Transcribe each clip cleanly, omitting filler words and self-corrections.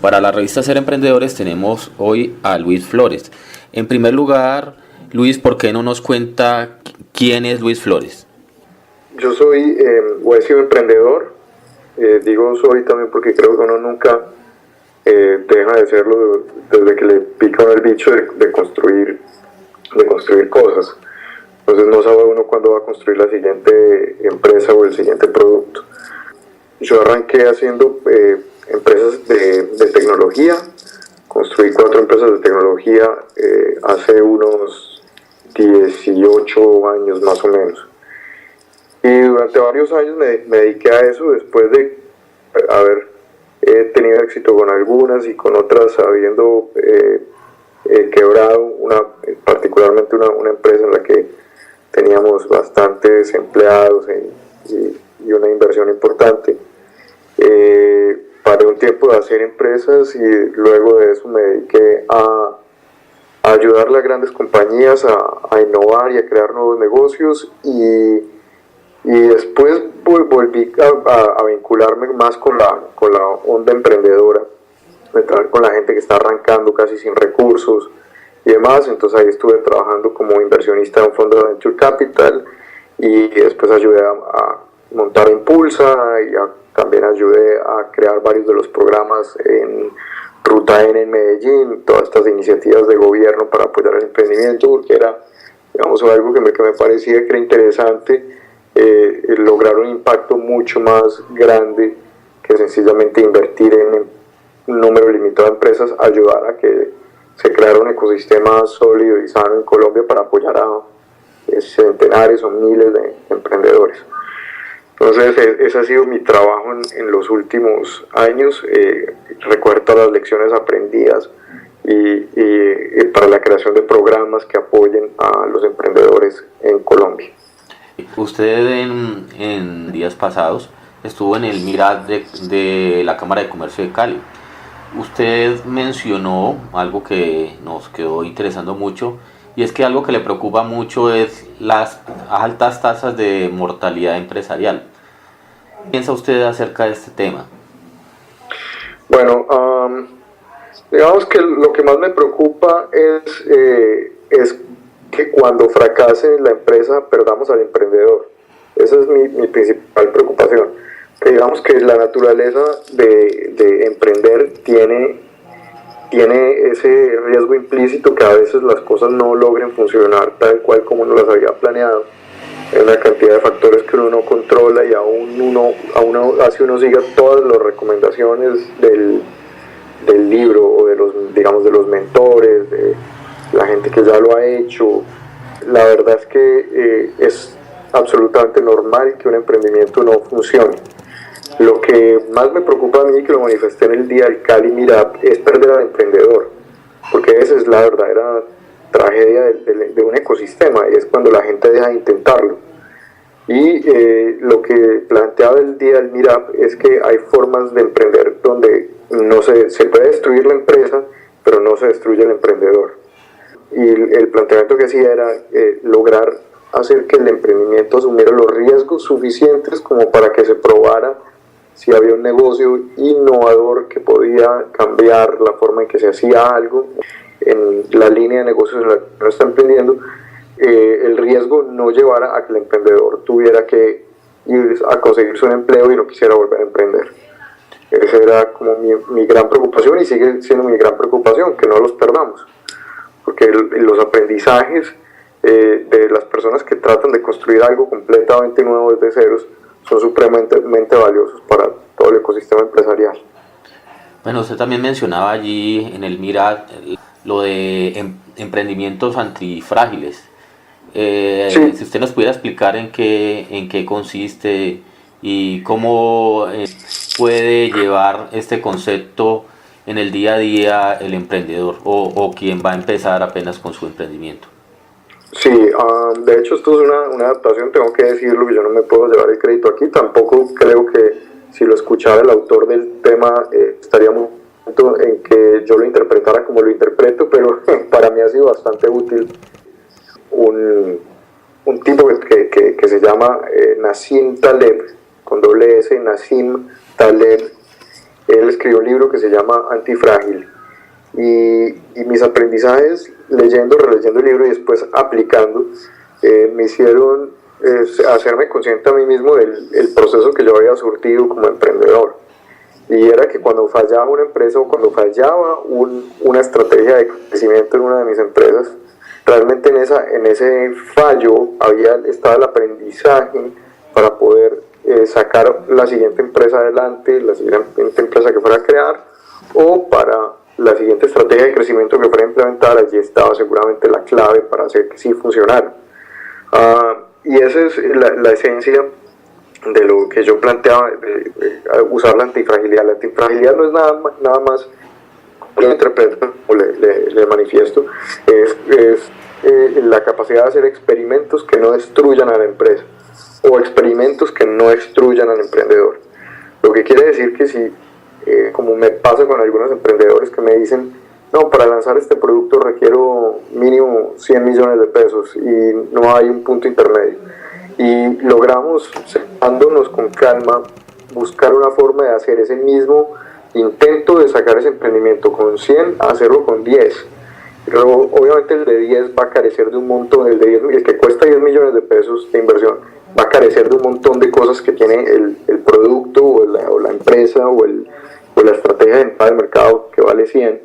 Para la revista Ser Emprendedores tenemos hoy a Luis Flores. En primer lugar, Luis, ¿por qué no nos cuenta quién es Luis Flores? Yo soy o he sido emprendedor, digo soy también porque creo que uno nunca deja de serlo desde que le pica uno el bicho de construir cosas. Entonces no sabe uno cuándo va a construir la siguiente empresa o el siguiente producto. Yo arranqué haciendo empresas de tecnología, construí 4 empresas de tecnología hace unos 18 años más o menos. Y durante varios años me dediqué a eso después de haber tenido éxito con algunas y con otras habiendo quebrado, particularmente una empresa en la que teníamos bastantes empleados y una inversión importante. Paré un tiempo de hacer empresas y luego de eso me dediqué a ayudarle a grandes compañías a innovar y a crear nuevos negocios y después volví a vincularme más con la onda emprendedora, de trabajar con la gente que está arrancando casi sin recursos y demás. Entonces ahí estuve trabajando como inversionista en un fondo de Venture Capital y después ayudé a montar Impulsa y también ayudé a crear varios de los programas en Ruta N en Medellín, todas estas iniciativas de gobierno para apoyar el emprendimiento, porque era, digamos, algo que me parecía que era interesante, lograr un impacto mucho más grande que sencillamente invertir en un número limitado de empresas, ayudar a que se creara un ecosistema sólido y sano en Colombia para apoyar a centenares o miles de emprendedores. Entonces ese ha sido mi trabajo en los últimos años, recuerdo todas las lecciones aprendidas y para la creación de programas que apoyen a los emprendedores en Colombia. Usted en días pasados estuvo en el MIRAD de la Cámara de Comercio de Cali. Usted mencionó algo que nos quedó interesando mucho, y es que algo que le preocupa mucho es las altas tasas de mortalidad empresarial. ¿Qué piensa usted acerca de este tema? Bueno, digamos que lo que más me preocupa es que cuando fracase la empresa perdamos al emprendedor. Esa es mi principal preocupación. Que digamos que la naturaleza de emprender tiene ese riesgo implícito que a veces las cosas no logren funcionar tal cual como uno las había planeado. Hay una cantidad de factores que uno no controla y así uno siga todas las recomendaciones del libro o de los mentores, de la gente que ya lo ha hecho. La verdad es que es absolutamente normal que un emprendimiento no funcione. Lo que más me preocupa a mí, que lo manifesté en el día del Cali Meetup, es perder al emprendedor, porque esa es la verdadera tragedia de un ecosistema, y es cuando la gente deja de intentarlo. Y lo que planteaba el día del Meetup es que hay formas de emprender donde se puede destruir la empresa, pero no se destruye el emprendedor. Y el planteamiento que hacía era lograr hacer que el emprendimiento asumiera los riesgos suficientes como para que se probara si había un negocio innovador que podía cambiar la forma en que se hacía algo en la línea de negocios en la que uno está emprendiendo, el riesgo no llevara a que el emprendedor tuviera que ir a conseguirse un empleo y no quisiera volver a emprender. Esa era como mi gran preocupación, y sigue siendo mi gran preocupación, que no los perdamos, porque los aprendizajes de las personas que tratan de construir algo completamente nuevo desde ceros son supremamente valiosos para todo el ecosistema empresarial. Bueno, usted también mencionaba allí en el MIRAD lo de emprendimientos antifrágiles. Sí. Si usted nos pudiera explicar en qué consiste y cómo puede llevar este concepto en el día a día el emprendedor o quien va a empezar apenas con su emprendimiento. Sí, de hecho esto es una adaptación, tengo que decirlo, que yo no me puedo llevar el crédito aquí. Tampoco creo que si lo escuchara el autor del tema estaríamos en que yo lo interpretara como lo interpreto, pero para mí ha sido bastante útil un tipo que se llama Nassim Taleb, con doble S, Nassim Taleb, Él escribió un libro que se llama Antifrágil. Y mis aprendizajes leyendo, releyendo el libro y después aplicando, me hicieron hacerme consciente a mí mismo del proceso que yo había surtido como emprendedor. Y era que cuando fallaba una empresa o cuando fallaba una estrategia de crecimiento en una de mis empresas, realmente en ese fallo estaba el aprendizaje para poder sacar la siguiente empresa adelante, la siguiente empresa que fuera a crear, o para la siguiente estrategia de crecimiento que fuera a implementar. Allí estaba seguramente la clave para hacer que sí funcionara. Y esa es la esencia de lo que yo planteaba, de usar la antifragilidad. La antifragilidad no es nada más, yo interpreto o le manifiesto, es la capacidad de hacer experimentos que no destruyan a la empresa o experimentos que no destruyan al emprendedor. Lo que quiere decir que si, como me pasa con algunos emprendedores que me dicen, no, para lanzar este producto requiero mínimo 100 millones de pesos y no hay un punto intermedio. Y logramos, sentándonos con calma, buscar una forma de hacer ese mismo intento de sacar ese emprendimiento con 100 a hacerlo con 10. Luego, obviamente el de 10 va a carecer de un montón, el que cuesta 10 millones de pesos de inversión va a carecer de un montón de cosas que tiene el producto o la empresa o la estrategia de entrada al mercado que vale 100,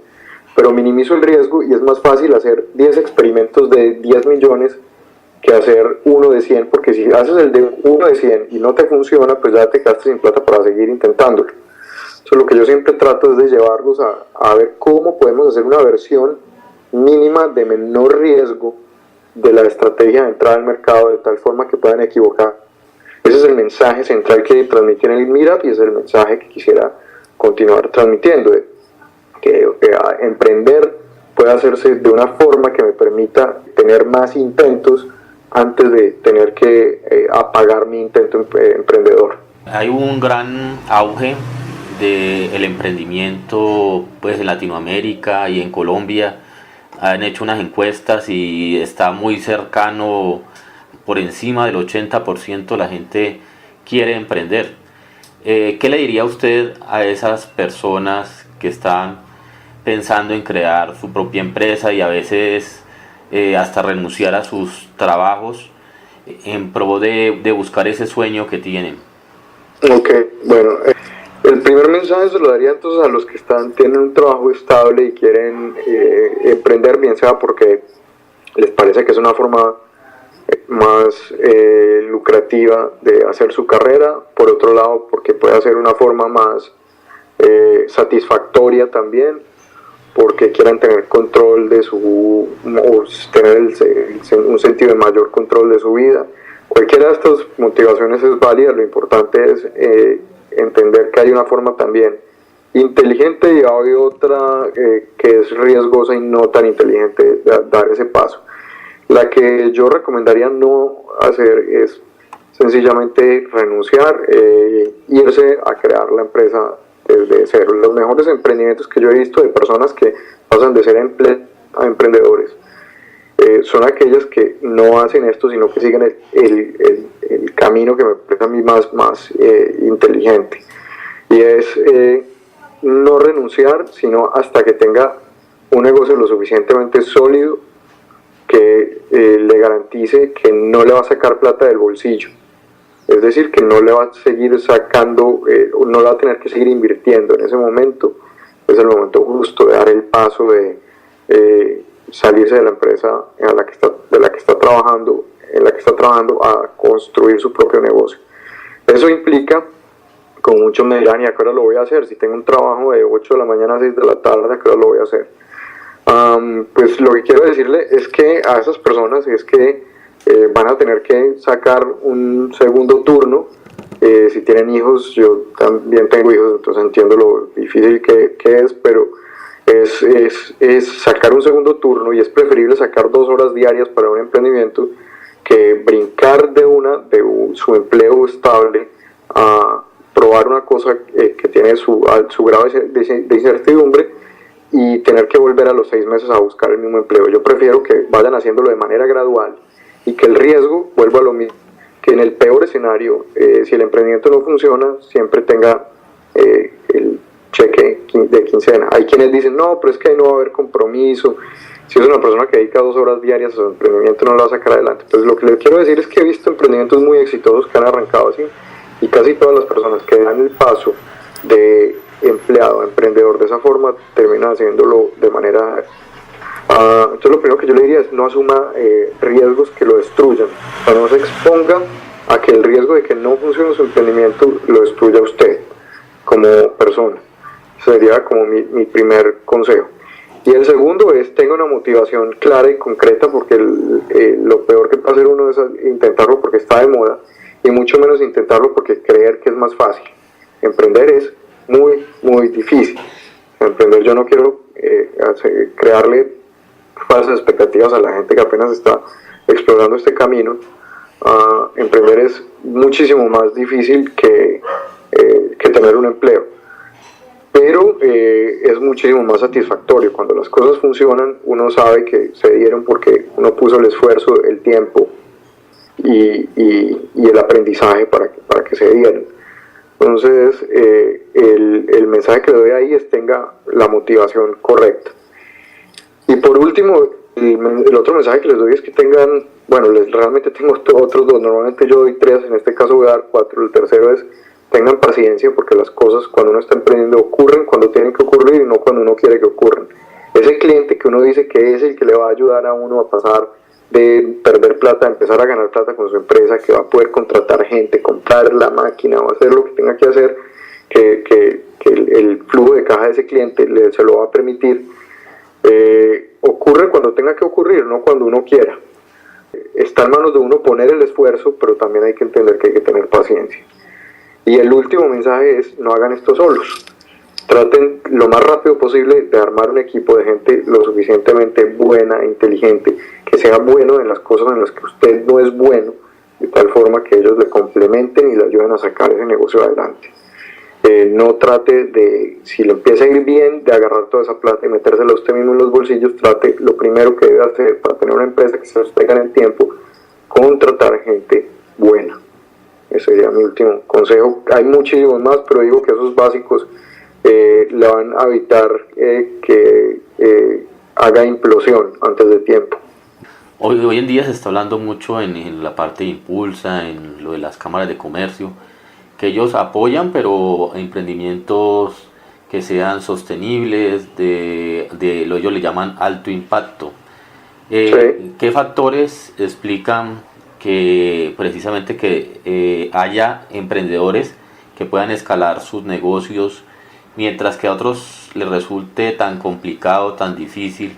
pero minimizo el riesgo y es más fácil hacer 10 experimentos de 10 millones que hacer uno de 100, porque si haces el de uno de 100 y no te funciona, pues ya te quedaste sin plata para seguir intentándolo. Entonces lo que yo siempre trato es de llevarlos a ver cómo podemos hacer una versión mínima de menor riesgo de la estrategia de entrada al mercado, de tal forma que puedan equivocar. Ese es el mensaje central que transmití en el Meetup y ese es el mensaje que quisiera continuar transmitiendo, que emprender puede hacerse de una forma que me permita tener más intentos antes de tener que apagar mi intento emprendedor. Hay un gran auge del emprendimiento pues en Latinoamérica y en Colombia. Han hecho unas encuestas y está muy cercano, por encima del 80% la gente quiere emprender. ¿Qué le diría usted a esas personas que están pensando en crear su propia empresa y a veces hasta renunciar a sus trabajos en pro de buscar ese sueño que tienen? Ok, bueno, el primer mensaje se lo daría entonces a los que tienen un trabajo estable y quieren emprender, bien sea porque les parece que es una forma más lucrativa de hacer su carrera, por otro lado porque puede ser una forma más satisfactoria también, porque quieran tener control de o tener un sentido de mayor control de su vida. Cualquiera de estas motivaciones es válida, lo importante es entender que hay una forma también inteligente y hay otra que es riesgosa y no tan inteligente de dar ese paso. La que yo recomendaría no hacer es sencillamente renunciar, irse a crear la empresa desde cero. Los mejores emprendimientos que yo he visto de personas que pasan de ser a emprendedores son aquellas que no hacen esto, sino que siguen el camino que me parece a mí más inteligente. Y es no renunciar, sino hasta que tenga un negocio lo suficientemente sólido que le garantice que no le va a sacar plata del bolsillo. Es decir, que no le va a seguir sacando, no le va a tener que seguir invirtiendo. En ese momento es el momento justo de dar el paso de salirse de la empresa en la que está trabajando a construir su propio negocio. Eso implica, como muchos me dirán, ¿y a qué hora lo voy a hacer? Si tengo un trabajo de 8 de la mañana a 6 de la tarde, ¿a qué hora lo voy a hacer? Pues lo que quiero decirle es que a esas personas es que van a tener que sacar un segundo turno. Si tienen hijos, yo también tengo hijos, entonces entiendo lo difícil que es, pero es sacar un segundo turno y es preferible sacar 2 horas diarias para un emprendimiento que brincar de su empleo estable a probar una cosa que tiene su grado de incertidumbre y tener que volver a los 6 meses a buscar el mismo empleo. Yo prefiero que vayan haciéndolo de manera gradual y que el riesgo vuelva a lo mismo, que en el peor escenario, si el emprendimiento no funciona, siempre tenga cheque de quincena. Hay quienes dicen, no, pero es que ahí no va a haber compromiso. Si es una persona que dedica 2 horas diarias a su emprendimiento, no lo va a sacar adelante. Entonces, lo que les quiero decir es que he visto emprendimientos muy exitosos que han arrancado así, y casi todas las personas que dan el paso de empleado a emprendedor de esa forma terminan haciéndolo de manera... entonces, lo primero que yo le diría es no asuma riesgos que lo destruyan. O sea, no se exponga a que el riesgo de que no funcione su emprendimiento lo destruya a usted como persona. Sería como mi primer consejo. Y el segundo es, tenga una motivación clara y concreta, porque lo peor que puede hacer uno es intentarlo porque está de moda, y mucho menos intentarlo porque creer que es más fácil. Emprender es muy, muy difícil. Emprender, yo no quiero crearle falsas expectativas a la gente que apenas está explorando este camino. Emprender es muchísimo más difícil que tener un empleo, pero es muchísimo más satisfactorio. Cuando las cosas funcionan, uno sabe que se dieron porque uno puso el esfuerzo, el tiempo y el aprendizaje para que se dieran. Entonces, el mensaje que le doy ahí es tenga la motivación correcta. Y por último, el otro mensaje que les doy es que tengan, bueno, realmente tengo otros 2, normalmente yo doy 3, en este caso voy a dar 4. El tercero es, tengan paciencia, porque las cosas cuando uno está emprendiendo ocurren cuando tienen que ocurrir y no cuando uno quiere que ocurran. Ese cliente que uno dice que es el que le va a ayudar a uno a pasar de perder plata a empezar a ganar plata con su empresa, que va a poder contratar gente, comprar la máquina o hacer lo que tenga que hacer, que el flujo de caja de ese cliente se lo va a permitir, ocurre cuando tenga que ocurrir, no cuando uno quiera. Está en manos de uno poner el esfuerzo, pero también hay que entender que hay que tener paciencia. Y el último mensaje es, no hagan esto solos. Traten lo más rápido posible de armar un equipo de gente lo suficientemente buena e inteligente, que sea bueno en las cosas en las que usted no es bueno, de tal forma que ellos le complementen y le ayuden a sacar ese negocio adelante. No trate de, si le empieza a ir bien, de agarrar toda esa plata y metérsela usted mismo en los bolsillos. Trate, lo primero que debe hacer para tener una empresa que se sostenga en el tiempo, contratar gente buena. Ese sería mi último consejo. Hay muchísimos más, pero digo que esos básicos le van a evitar que haga implosión antes de tiempo. Hoy en día se está hablando mucho en la parte de Impulsa, en lo de las cámaras de comercio, que ellos apoyan, pero emprendimientos que sean sostenibles, ellos le llaman alto impacto. Sí. ¿Qué factores explican que precisamente que haya emprendedores que puedan escalar sus negocios, mientras que a otros les resulte tan complicado, tan difícil?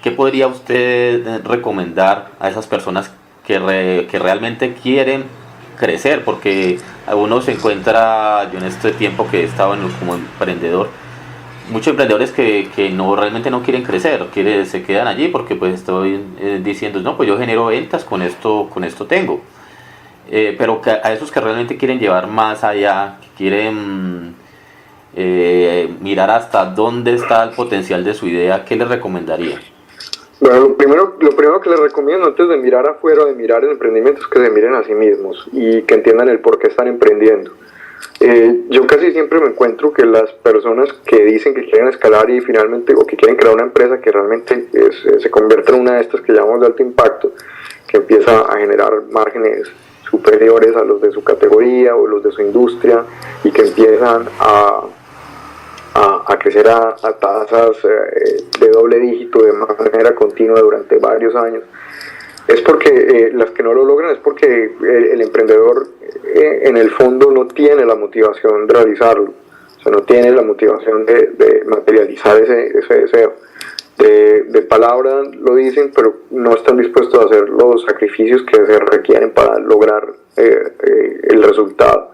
¿Qué podría usted recomendar a esas personas que realmente quieren crecer? Porque uno se encuentra, yo en este tiempo que he estado como emprendedor, muchos emprendedores que realmente no quieren crecer, se quedan allí porque pues estoy diciendo, no, pues yo genero ventas, con esto tengo. Pero a esos que realmente quieren llevar más allá, que quieren mirar hasta dónde está el potencial de su idea, ¿qué les recomendaría? Bueno, lo primero que les recomiendo antes de mirar afuera, de mirar el emprendimiento, es que se miren a sí mismos y que entiendan el por qué están emprendiendo. Yo casi siempre me encuentro que las personas que dicen que quieren escalar y finalmente, o que quieren crear una empresa que realmente se convierta en una de estas que llamamos de alto impacto, que empieza a generar márgenes superiores a los de su categoría o los de su industria, y que empiezan a crecer a tasas de doble dígito de manera continua durante varios años, es porque las que no lo logran es porque el emprendedor en el fondo no tiene la motivación de realizarlo, o sea, no tiene la motivación de materializar ese deseo. De palabra lo dicen, pero no están dispuestos a hacer los sacrificios que se requieren para lograr el resultado.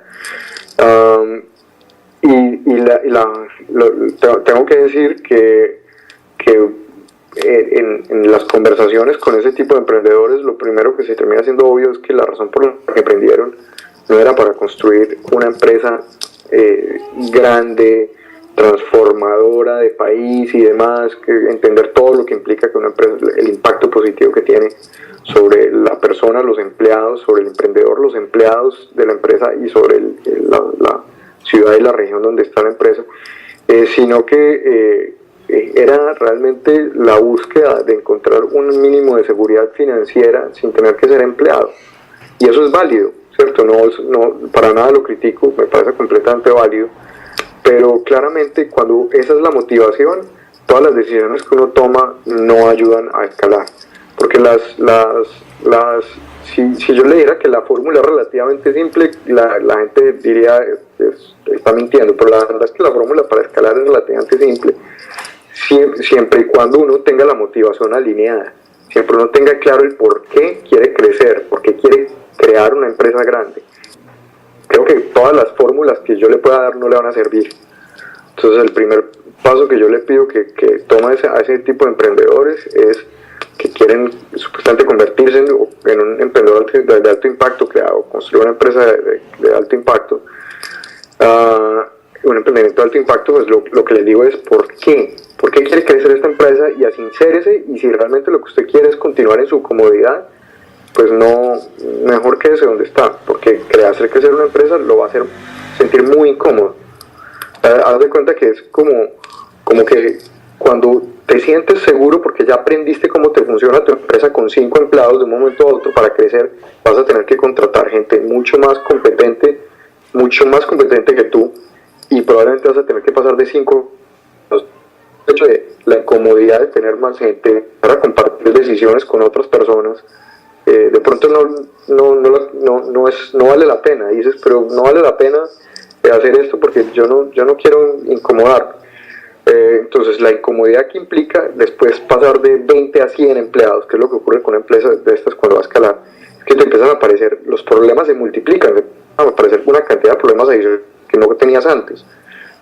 Tengo que decir que en las conversaciones con ese tipo de emprendedores, lo primero que se termina siendo obvio es que la razón por la que emprendieron no era para construir una empresa grande, transformadora de país y demás, que entender todo lo que implica que una empresa, el impacto positivo que tiene sobre la persona, los empleados, sobre el emprendedor, los empleados de la empresa y sobre la ciudad y la región donde está la empresa. sino que era realmente la búsqueda de encontrar un mínimo de seguridad financiera sin tener que ser empleado. Y eso es válido, ¿cierto? No, para nada lo critico, me parece completamente válido, pero claramente cuando esa es la motivación, todas las decisiones que uno toma no ayudan a escalar, porque si yo le dijera que la fórmula es relativamente simple, la gente diría está mintiendo, pero la verdad es que la fórmula para escalar es relativamente simple, siempre y cuando uno tenga la motivación alineada, siempre uno tenga claro el por qué quiere crecer, por qué quiere crear una empresa grande. Creo que todas las fórmulas que yo le pueda dar no le van a servir. Entonces el primer paso que yo le pido que tome a ese tipo de emprendedores es que quieren supuestamente convertirse en un emprendedor de alto impacto, construir una empresa de alto impacto, un emprendimiento de alto impacto, pues lo que les digo es ¿por qué? ¿Por qué quiere crecer esta empresa? Y asincérese, y si realmente lo que usted quiere es continuar en su comodidad, pues no, mejor quédese donde está, porque hacer crecer una empresa lo va a hacer sentir muy incómodo. Haz de cuenta que es como que cuando te sientes seguro porque ya aprendiste cómo te funciona tu empresa con 5 empleados de un momento a otro para crecer, vas a tener que contratar gente mucho más competente que tú, y probablemente vas a tener que pasar de 5. El hecho de la incomodidad de tener más gente para compartir decisiones con otras personas, de pronto no vale la pena. Dices, pero no vale la pena hacer esto porque yo no quiero incomodar. Entonces la incomodidad que implica después pasar de 20 a 100 empleados, que es lo que ocurre con una empresa de estas cuando va a escalar, es que te empiezan a aparecer, los problemas se multiplican, a aparecer una cantidad de problemas adicionales que no tenías antes.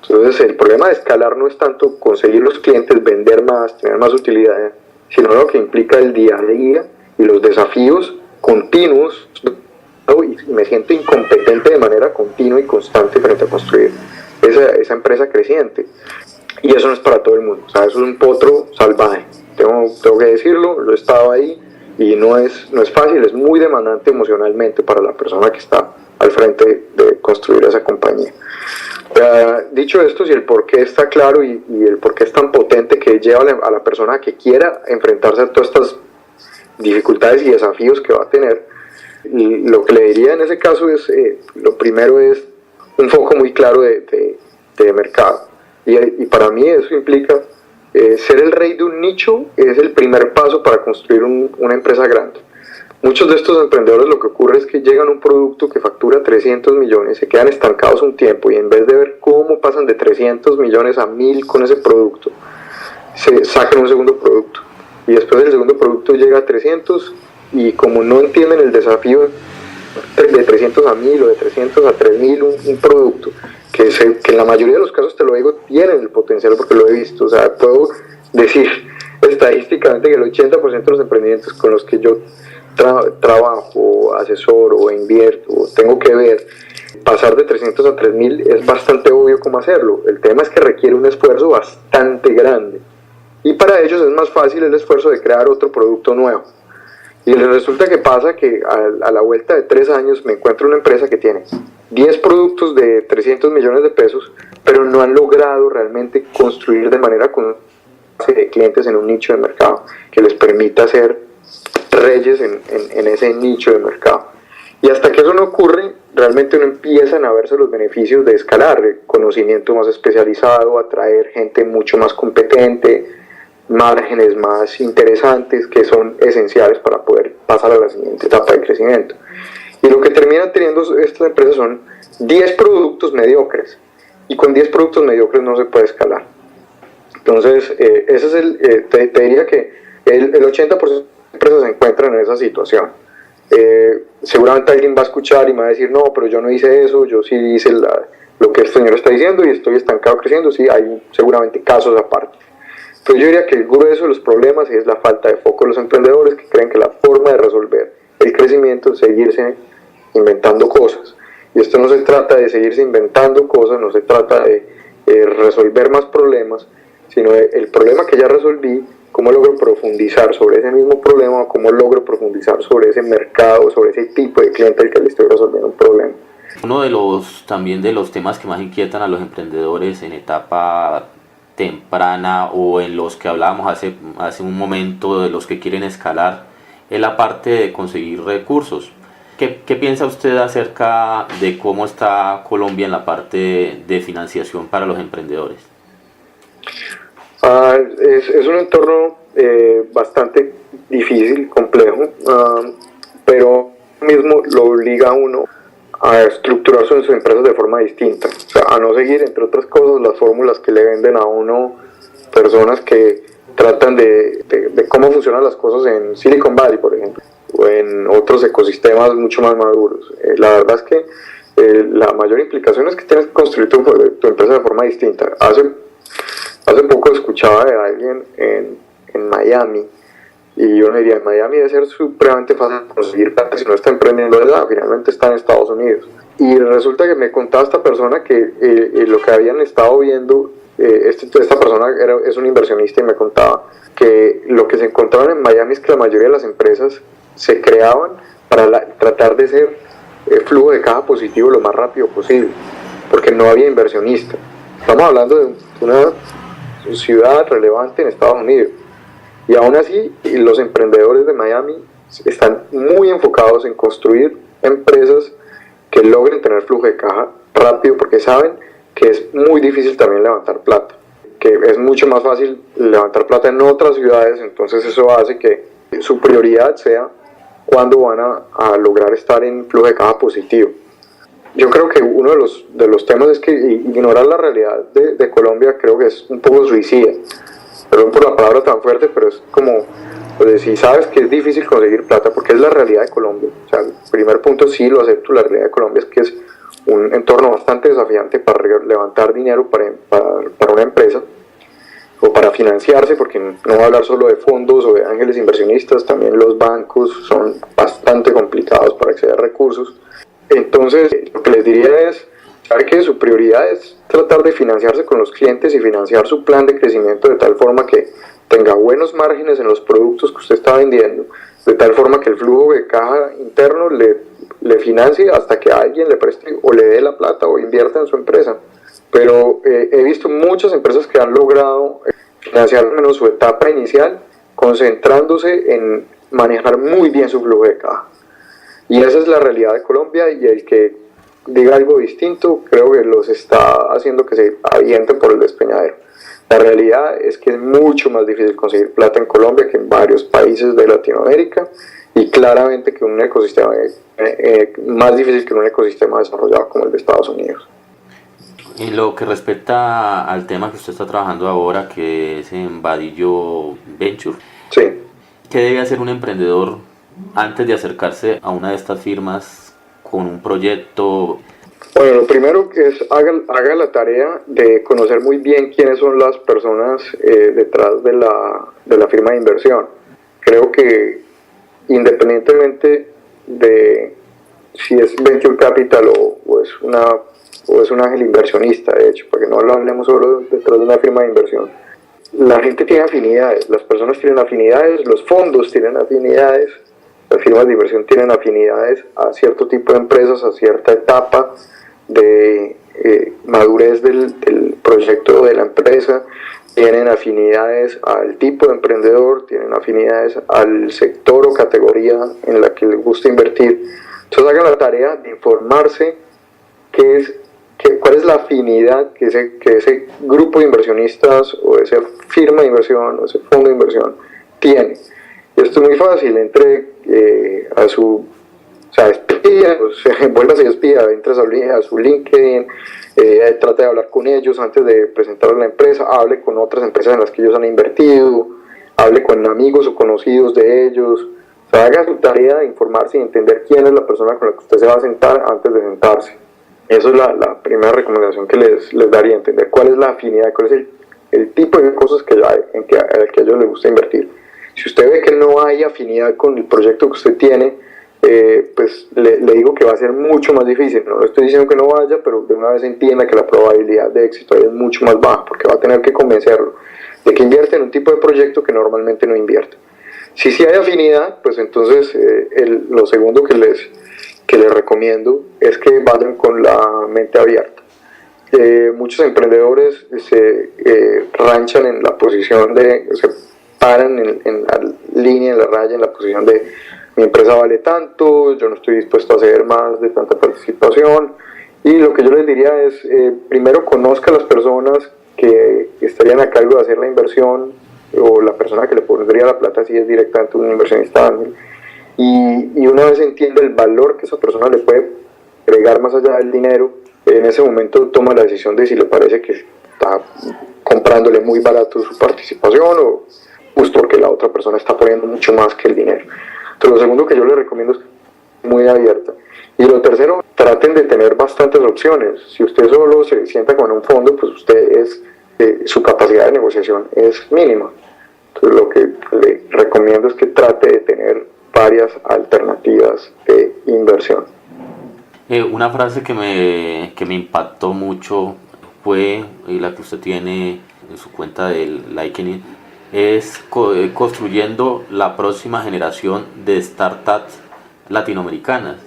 Entonces el problema de escalar no es tanto conseguir los clientes, vender más, tener más utilidad, sino lo que implica el día a día y los desafíos continuos, y me siento incompetente de manera continua y constante frente a construir esa empresa creciente. Y eso no es para todo el mundo, o sea, eso es un potro salvaje, tengo que decirlo, lo he estado ahí y no es fácil, es muy demandante emocionalmente para la persona que está al frente de construir esa compañía. Dicho esto, si el porqué está claro y el porqué es tan potente que lleva a la persona que quiera enfrentarse a todas estas dificultades y desafíos que va a tener, lo que le diría en ese caso es, lo primero es un foco muy claro de mercado, y para mí eso implica ser el rey de un nicho. Es el primer paso para construir una empresa grande. Muchos de estos emprendedores lo que ocurre es que llegan a un producto que factura 300 millones, se quedan estancados un tiempo y en vez de ver cómo pasan de 300 millones a 1000 con ese producto, se sacan un segundo producto y después el segundo producto llega a 300, y como no entienden el desafío de 300 a 1000 o de 300 a 3000 un producto que en la mayoría de los casos, te lo digo, tienen el potencial porque lo he visto. O sea, puedo decir estadísticamente que el 80% de los emprendimientos con los que yo trabajo, asesoro o invierto o tengo que ver, pasar de 300 a 3000 es bastante obvio cómo hacerlo. El tema es que requiere un esfuerzo bastante grande, y para ellos es más fácil el esfuerzo de crear otro producto nuevo. Y resulta que pasa que a la vuelta de 3 años me encuentro una empresa que tiene 10 productos de 300 millones de pesos, pero no han logrado realmente construir de manera con de clientes en un nicho de mercado que les permita ser reyes en ese nicho de mercado. Y hasta que eso no ocurre, realmente no empiezan a verse los beneficios de escalar, de conocimiento más especializado, atraer gente mucho más competente, márgenes más interesantes que son esenciales para poder pasar a la siguiente etapa de crecimiento. Y lo que terminan teniendo estas empresas son 10 productos mediocres, y con 10 productos mediocres no se puede escalar. Entonces, ese es te diría que el 80% de empresas se encuentran en esa situación. Seguramente alguien va a escuchar y me va a decir, no, pero yo no hice eso, yo sí hice lo que este señor está diciendo y estoy estancado creciendo. Sí, hay seguramente casos aparte. Pero yo diría que el grueso de los problemas es la falta de foco de los emprendedores, que creen que la forma de resolver el crecimiento es seguirse inventando cosas. Y esto no se trata de seguirse inventando cosas, no se trata de resolver más problemas, sino el problema que ya resolví, cómo logro profundizar sobre ese mismo problema, cómo logro profundizar sobre ese mercado, sobre ese tipo de cliente al que le estoy resolviendo un problema. Uno de los también de los temas que más inquietan a los emprendedores en etapa temprana o en los que hablábamos hace un momento de los que quieren escalar es la parte de conseguir recursos. ¿Qué piensa usted acerca de cómo está Colombia en la parte de financiación para los emprendedores? Es un entorno bastante difícil, complejo, pero mismo lo obliga a uno a estructurar sus empresas de forma distinta, o sea, a no seguir, entre otras cosas, las fórmulas que le venden a uno personas que tratan de cómo funcionan las cosas en Silicon Valley, por ejemplo, o en otros ecosistemas mucho más maduros. La verdad es que la mayor implicación es que tienes que construir tu empresa de forma distinta. Hace poco escuchaba de alguien en Miami, y yo le diría, en Miami debe ser supremamente fácil conseguir plata si no está emprendiendo allá, finalmente está en Estados Unidos. Y resulta que me contaba esta persona que lo que habían estado viendo, esta persona es un inversionista y me contaba que lo que se encontraban en Miami es que la mayoría de las empresas se creaban para tratar de ser flujo de caja positivo lo más rápido posible, porque no había inversionista. Estamos hablando de una ciudad relevante en Estados Unidos. Y aún así, los emprendedores de Miami están muy enfocados en construir empresas que logren tener flujo de caja rápido, porque saben que es muy difícil también levantar plata, que es mucho más fácil levantar plata en otras ciudades. Entonces eso hace que su prioridad sea cuándo van a lograr estar en flujo de caja positivo. Yo creo que uno de los temas es que ignorar la realidad de Colombia creo que es un poco suicida. Perdón por la palabra tan fuerte, pero es como, pues, si sabes que es difícil conseguir plata, porque es la realidad de Colombia. O sea, el primer punto, sí lo acepto, la realidad de Colombia es que es un entorno bastante desafiante para levantar dinero para una empresa o para financiarse, porque no voy a hablar solo de fondos o de ángeles inversionistas, también los bancos son bastante complicados para acceder a recursos. Entonces, lo que les diría es, sabe que su prioridad es tratar de financiarse con los clientes y financiar su plan de crecimiento de tal forma que tenga buenos márgenes en los productos que usted está vendiendo, de tal forma que el flujo de caja interno le financie hasta que alguien le preste o le dé la plata o invierta en su empresa. Pero he visto muchas empresas que han logrado financiar al menos su etapa inicial, concentrándose en manejar muy bien su flujo de caja. Y esa es la realidad de Colombia, y el que diga algo distinto creo que los está haciendo que se avienten por el despeñadero. La realidad es que es mucho más difícil conseguir plata en Colombia que en varios países de Latinoamérica, y claramente que un ecosistema más difícil que un ecosistema desarrollado como el de Estados Unidos. En lo que respecta al tema que usted está trabajando ahora, que es en Vadillo Venture, sí. ¿Qué debe hacer un emprendedor antes de acercarse a una de estas firmas con un proyecto? Bueno, lo primero que es haga la tarea de conocer muy bien quiénes son las personas detrás de la firma de inversión. Creo que independientemente de si es Venture Capital o es un ángel inversionista, de hecho, porque no lo hablemos solo detrás de una firma de inversión, la gente tiene afinidades, las personas tienen afinidades, los fondos tienen afinidades, las firmas de inversión tienen afinidades a cierto tipo de empresas, a cierta etapa de madurez del proyecto de la empresa, tienen afinidades al tipo de emprendedor, tienen afinidades al sector o categoría en la que les gusta invertir. Entonces hagan la tarea de informarse cuál es la afinidad que ese grupo de inversionistas o esa firma de inversión o ese fondo de inversión tiene. Y esto es muy fácil, entre a su, o sea, espía, vuélvase espía, entre a su LinkedIn, trate de hablar con ellos antes de presentar a la empresa, hable con otras empresas en las que ellos han invertido, hable con amigos o conocidos de ellos, o sea, haga su tarea de informarse y entender quién es la persona con la que usted se va a sentar antes de sentarse. Eso es la primera recomendación que les daría, entender cuál es la afinidad, cuál es el tipo de cosas que a ellos les gusta invertir. Si usted ve que no hay afinidad con el proyecto que usted tiene, pues le digo que va a ser mucho más difícil. No le estoy diciendo que no vaya, pero de una vez entienda que la probabilidad de éxito ahí es mucho más baja, porque va a tener que convencerlo de que invierte en un tipo de proyecto que normalmente no invierte. Si sí hay afinidad, pues entonces lo segundo que que les recomiendo es que vayan con la mente abierta. Muchos emprendedores se ranchan en la posición se paran en la línea, en la raya, en la posición de mi empresa vale tanto, yo no estoy dispuesto a hacer más de tanta participación. Y lo que yo les diría es, primero conozca a las personas que estarían a cargo de hacer la inversión, o la persona que le pondría la plata si es directamente un inversionista ángel, y una vez entiende el valor que esa persona le puede agregar más allá del dinero, en ese momento toma la decisión de si le parece que está comprándole muy barato su participación o pues porque la otra persona está poniendo mucho más que el dinero. Entonces, lo segundo que yo les recomiendo es muy abierta. Y lo tercero, traten de tener bastantes opciones. Si usted solo se sienta con un fondo, pues su capacidad de negociación es mínima. Entonces, lo que le recomiendo es que trate de tener varias alternativas de inversión. Una frase que me impactó mucho fue la que usted tiene en su cuenta del Likening, es construyendo la próxima generación de startups latinoamericanas.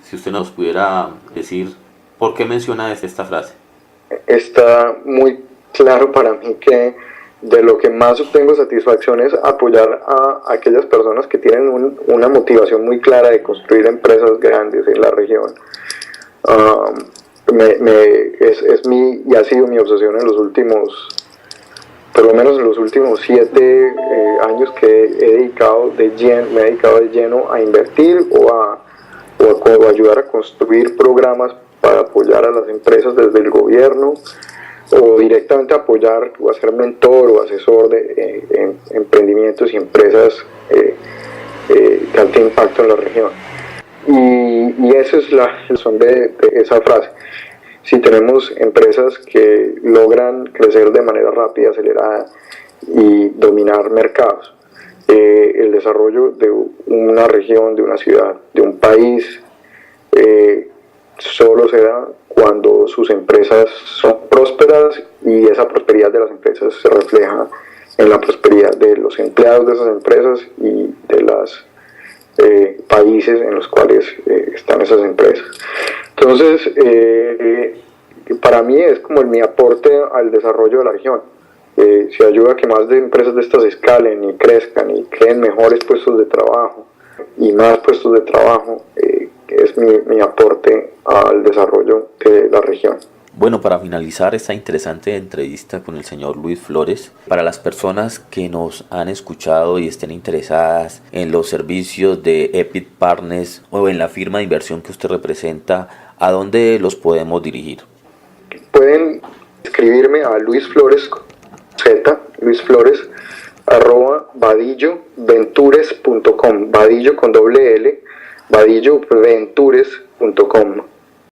Si usted nos pudiera decir por qué menciona esta frase. Está muy claro para mí que de lo que más obtengo satisfacción es apoyar a aquellas personas que tienen una motivación muy clara de construir empresas grandes en la región. Y ha sido mi obsesión en los últimos, por lo menos en los últimos 7 años que me he dedicado de lleno a invertir o a ayudar a construir programas para apoyar a las empresas desde el gobierno, o directamente apoyar o ser mentor o asesor de emprendimientos y empresas de alto impacto en la región. Y esa es la razón de esa frase. Si tenemos empresas que logran crecer de manera rápida, acelerada y dominar mercados, el desarrollo de una región, de una ciudad, de un país, solo se da cuando sus empresas son prósperas, y esa prosperidad de las empresas se refleja en la prosperidad de los empleados de esas empresas y de los países en los cuales están esas empresas. Entonces, para mí es como mi aporte al desarrollo de la región. Si ayuda a que más de empresas de estas escalen y crezcan y creen mejores puestos de trabajo y más puestos de trabajo, es mi aporte al desarrollo de la región. Bueno, para finalizar esta interesante entrevista con el señor Luis Flores, para las personas que nos han escuchado y estén interesadas en los servicios de Epic Partners o en la firma de inversión que usted representa, ¿a dónde los podemos dirigir? Pueden escribirme a luisflores@vadilloventures.com, vadillo con doble L, vadilloventures.com.